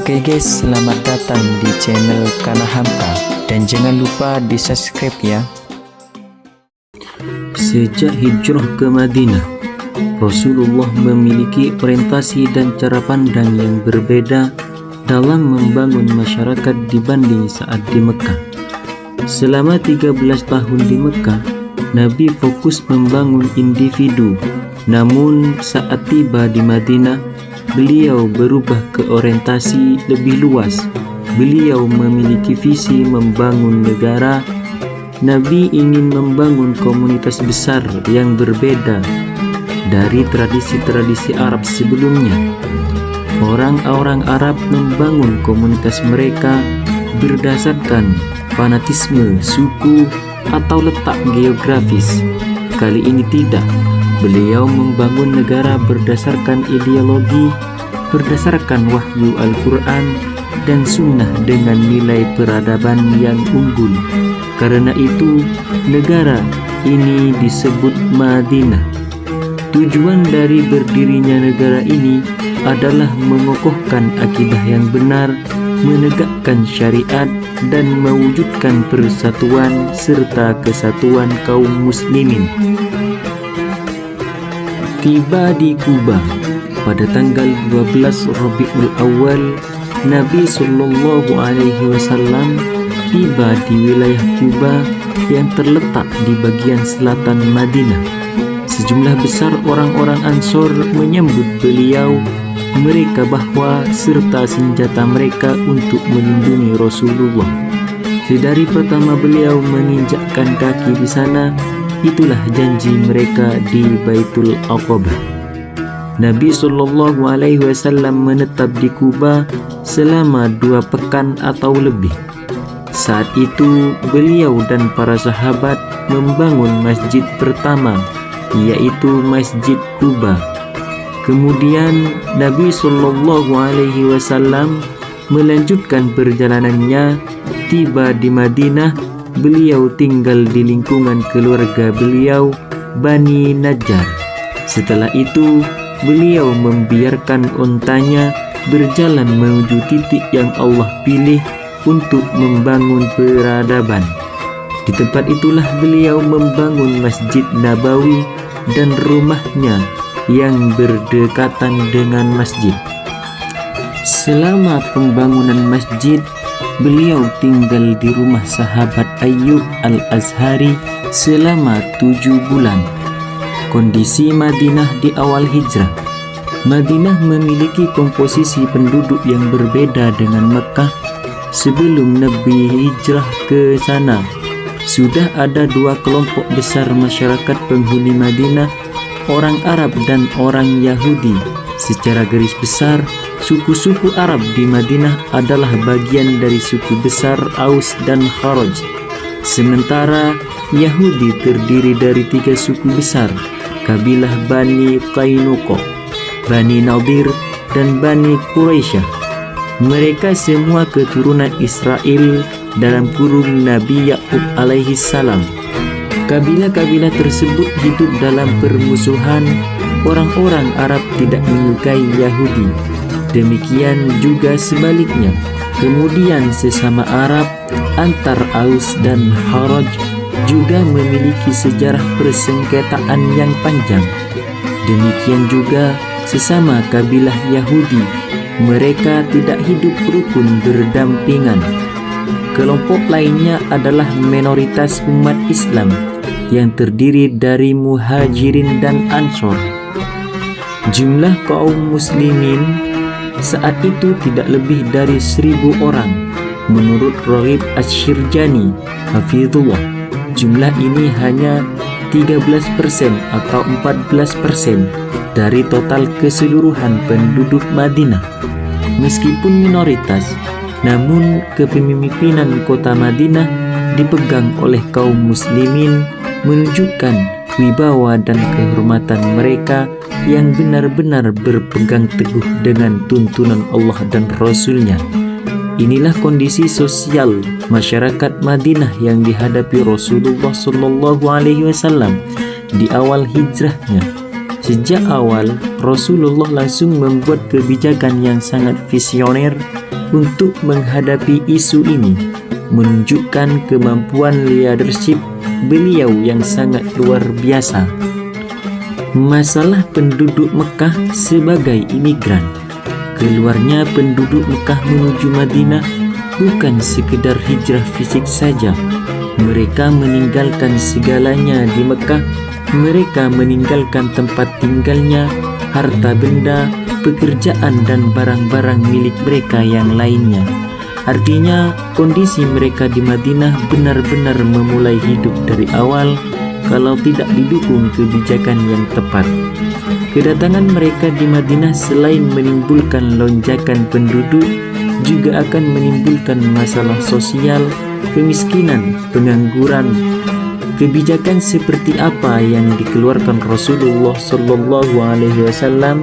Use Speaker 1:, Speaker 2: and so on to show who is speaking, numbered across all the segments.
Speaker 1: Oke guys, selamat datang di channel Kana Hamka dan jangan lupa di subscribe ya.
Speaker 2: Sejak hijrah ke Madinah, Rasulullah memiliki orientasi dan cara pandang yang berbeda dalam membangun masyarakat dibanding saat di Mekah. Selama 13 tahun di Mekah, Nabi fokus membangun individu. Namun saat tiba di Madinah, beliau berubah ke orientasi lebih luas. Beliau memiliki visi membangun negara. Nabi ingin membangun komunitas besar yang berbeda dari tradisi-tradisi Arab sebelumnya. Orang-orang Arab membangun komunitas mereka berdasarkan fanatisme, suku, atau letak geografis. Kali ini tidak. Beliau membangun negara berdasarkan ideologi, berdasarkan wahyu Al-Quran dan sunnah dengan nilai peradaban yang unggul. Karena itu, negara ini disebut Madinah. Tujuan dari berdirinya negara ini adalah mengokohkan akidah yang benar, menegakkan syariat, dan mewujudkan persatuan serta kesatuan kaum muslimin. Tiba di Kuba pada tanggal 12 Rabiul Awal, Nabi Shallallahu Alaihi Wasallam tiba di wilayah Kuba yang terletak di bagian selatan Madinah. Sejumlah besar orang-orang Ansor menyambut beliau. Mereka bawa serta senjata mereka untuk melindungi Rasulullah. Sedari pertama beliau menginjakkan kaki di sana, itulah janji mereka di Baitul Aqabah. Nabi Shallallahu Alaihi Wasallam menetap di Kuba selama 2 pekan atau lebih. Saat itu beliau dan para sahabat membangun masjid pertama, yaitu Masjid Kuba. Kemudian Nabi Shallallahu Alaihi Wasallam melanjutkan perjalanannya. Tiba di Madinah, beliau tinggal di lingkungan keluarga beliau, Bani Najjar. Setelah itu, beliau membiarkan ontanya berjalan menuju titik yang Allah pilih untuk membangun peradaban. Di tempat itulah beliau membangun Masjid Nabawi dan rumahnya yang berdekatan dengan masjid. Selama pembangunan masjid, beliau tinggal di rumah sahabat Ayyub Al-Azhari selama 7 bulan. Kondisi Madinah di awal hijrah. Madinah memiliki komposisi penduduk yang berbeda dengan Mekah. Sebelum Nabi hijrah ke sana, sudah ada 2 kelompok besar masyarakat penghuni Madinah, orang Arab dan orang Yahudi. Secara garis besar, suku-suku Arab di Madinah adalah bagian dari suku besar Aus dan Kharaj. Sementara Yahudi terdiri dari 3 suku besar, kabilah Bani Qainuqa, Bani Nadir, dan Bani Quraisyah. Mereka semua keturunan Israel dalam kurung Nabi Yakub alaihi salam. Kabilah-kabilah tersebut hidup dalam permusuhan. Orang-orang Arab tidak menyukai Yahudi. Demikian juga sebaliknya. Kemudian sesama Arab antar Aus dan Kharaj juga memiliki sejarah persengketaan yang panjang. Demikian juga sesama kabilah Yahudi. Mereka tidak hidup rukun berdampingan. Kelompok lainnya adalah minoritas umat Islam yang terdiri dari Muhajirin dan Ansor. Jumlah kaum muslimin saat itu tidak lebih dari 1.000 orang. Menurut Raghib Asy-Syirjani hafizullah, jumlah ini hanya 13% atau 14% dari total keseluruhan penduduk Madinah. Meskipun minoritas, namun kepemimpinan kota Madinah dipegang oleh kaum muslimin, menunjukkan wibawa dan kehormatan mereka yang benar-benar berpegang teguh dengan tuntunan Allah dan Rasul-Nya. Inilah kondisi sosial masyarakat Madinah yang dihadapi Rasulullah Shallallahu Alaihi Wasallam di awal hijrahnya. Sejak awal, Rasulullah langsung membuat kebijakan yang sangat visioner untuk menghadapi isu ini, menunjukkan kemampuan leadership beliau yang sangat luar biasa. Masalah penduduk Mekah sebagai imigran. Keluarnya penduduk Mekah menuju Madinah bukan sekedar hijrah fisik saja. Mereka meninggalkan segalanya di Mekah. Mereka meninggalkan tempat tinggalnya, harta benda, pekerjaan dan barang-barang milik mereka yang lainnya. Artinya, kondisi mereka di Madinah benar-benar memulai hidup dari awal kalau tidak didukung kebijakan yang tepat. Kedatangan mereka di Madinah selain menimbulkan lonjakan penduduk, juga akan menimbulkan masalah sosial, kemiskinan, pengangguran. Kebijakan seperti apa yang dikeluarkan Rasulullah SAW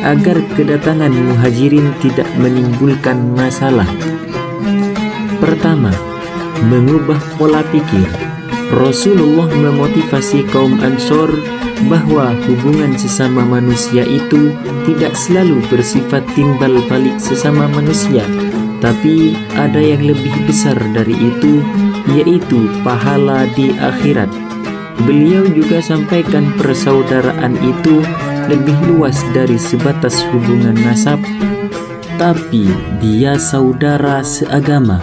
Speaker 2: agar kedatangan muhajirin tidak menimbulkan masalah? Pertama, mengubah pola pikir. Rasulullah memotivasi kaum Ansor bahwa hubungan sesama manusia itu tidak selalu bersifat timbal balik sesama manusia, tapi ada yang lebih besar dari itu, yaitu pahala di akhirat. Beliau juga sampaikan persaudaraan itu lebih luas dari sebatas hubungan nasab, tapi dia saudara seagama.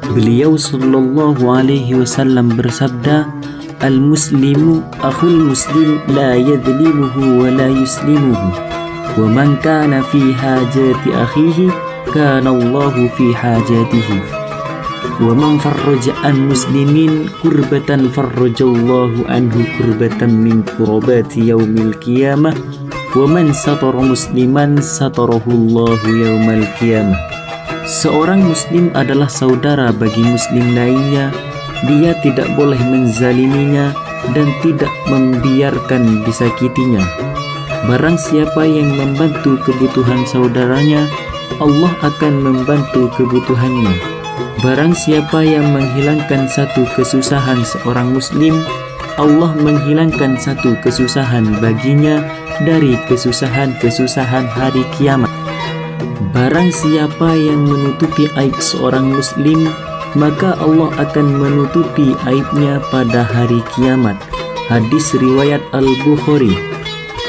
Speaker 2: Beliau sallallahu alaihi wasallam bersabda, "Al-muslimu akhul muslim la yadlimuhu wa la yuslimuhu, wa man kana fi hajati akhihi kana Allahu fi hajatihi, wa man farraja an muslimin kurbatan farrajallahu anhu kurbatan min kurabati yaumil qiyamah, wa man satara musliman satarahu Allahu yaumal qiyamah." Seorang muslim adalah saudara bagi muslim lainnya. Dia tidak boleh menzaliminya dan tidak membiarkan disakitinya. Barang siapa yang membantu kebutuhan saudaranya, Allah akan membantu kebutuhannya. Barang siapa yang menghilangkan satu kesusahan seorang muslim, Allah menghilangkan satu kesusahan baginya dari kesusahan-kesusahan hari kiamat. Barang siapa yang menutupi aib seorang muslim, maka Allah akan menutupi aibnya pada hari kiamat. Hadis riwayat Al-Bukhari.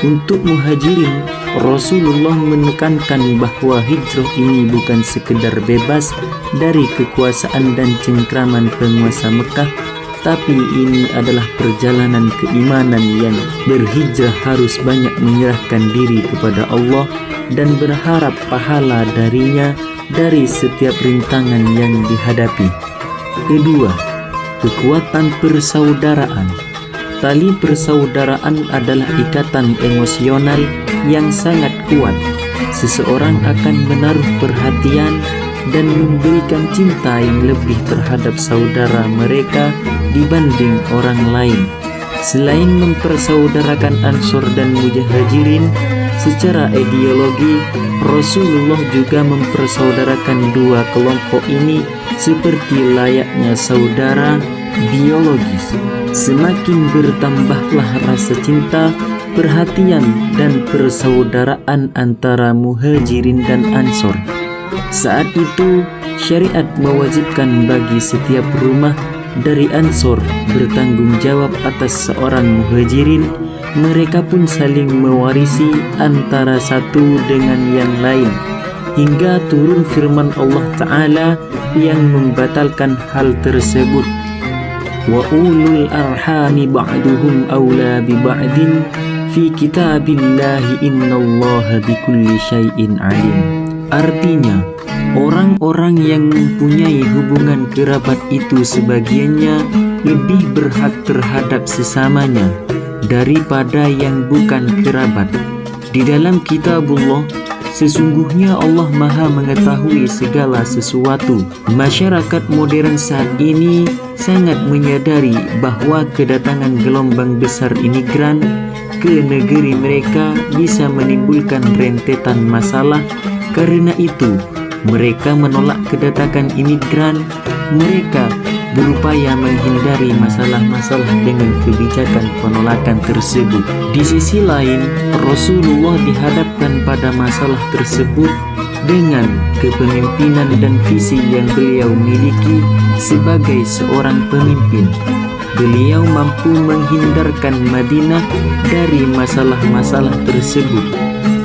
Speaker 2: Untuk muhajirin, Rasulullah menekankan bahwa hijrah ini bukan sekedar bebas dari kekuasaan dan cengkraman penguasa Mekah, tapi ini adalah perjalanan keimanan yang berhijrah harus banyak menyerahkan diri kepada Allah dan berharap pahala darinya dari setiap rintangan yang dihadapi. Kedua, kekuatan persaudaraan. Tali persaudaraan adalah ikatan emosional yang sangat kuat. Seseorang akan menaruh perhatian dan memberikan cinta yang lebih terhadap saudara mereka dibanding orang lain. Selain mempersaudarakan Ansor dan Muhajirin secara ideologi, Rasulullah juga mempersaudarakan dua kelompok ini seperti layaknya saudara biologis. Semakin bertambahlah rasa cinta, perhatian, dan persaudaraan antara Muhajirin dan Ansor. Saat itu, syariat mewajibkan bagi setiap rumah dari Ansor bertanggung jawab atas seorang Muhajirin. Mereka pun saling mewarisi antara satu dengan yang lain, hingga turun firman Allah Ta'ala yang membatalkan hal tersebut. Wa ulul arhami ba'duhum awla bi ba'din fi kitabillahi innallaha bikulli syai'in alim. Artinya, orang-orang yang mempunyai hubungan kerabat itu sebagiannya lebih berhak terhadap sesamanya daripada yang bukan kerabat. Di dalam kitabullah, sesungguhnya Allah Maha mengetahui segala sesuatu. Masyarakat modern saat ini sangat menyadari bahwa kedatangan gelombang besar imigran ke negeri mereka bisa menimbulkan rentetan masalah. Karena itu, mereka menolak kedatangan imigran. Mereka berupaya menghindari masalah-masalah dengan kebijakan penolakan tersebut. Di sisi lain, Rasulullah dihadapkan pada masalah tersebut Dengan kepemimpinan dan visi yang beliau miliki sebagai seorang pemimpin, beliau mampu menghindarkan Madinah dari masalah-masalah tersebut.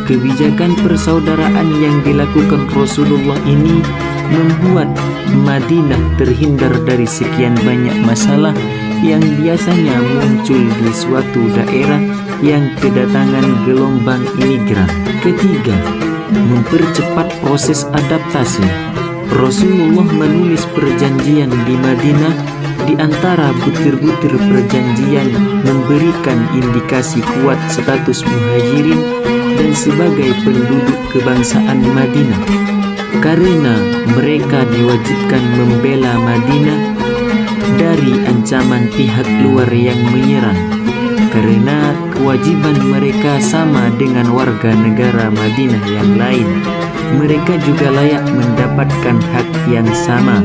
Speaker 2: Kebijakan persaudaraan yang dilakukan Rasulullah ini membuat Madinah terhindar dari sekian banyak masalah yang biasanya muncul di suatu daerah yang kedatangan gelombang imigran. Ketiga, mempercepat proses adaptasi. Rasulullah menulis perjanjian di Madinah. Di antara butir-butir perjanjian memberikan indikasi kuat status muhajirin dan sebagai penduduk kebangsaan Madinah, karena mereka diwajibkan membela Madinah dari ancaman pihak luar yang menyerang, karena kewajiban mereka sama dengan warga negara Madinah yang lain. Mereka juga layak mendapatkan hak yang sama.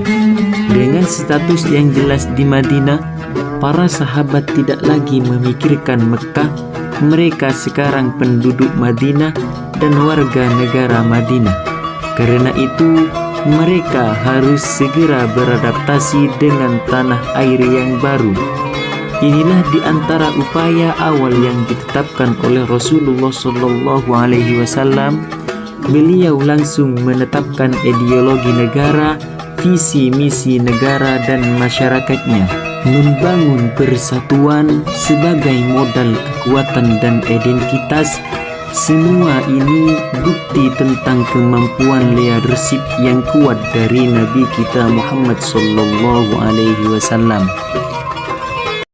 Speaker 2: Dengan status yang jelas di Madinah, para sahabat tidak lagi memikirkan Mekah. Mereka sekarang penduduk Madinah dan warga negara Madinah. Karena itu, mereka harus segera beradaptasi dengan tanah air yang baru. Inilah di antara upaya awal yang ditetapkan oleh Rasulullah SAW. Beliau langsung menetapkan ideologi negara, visi misi negara dan masyarakatnya, membangun persatuan sebagai modal kekuatan dan identitas. Semua ini bukti tentang kemampuan leadership yang kuat dari Nabi kita Muhammad SAW.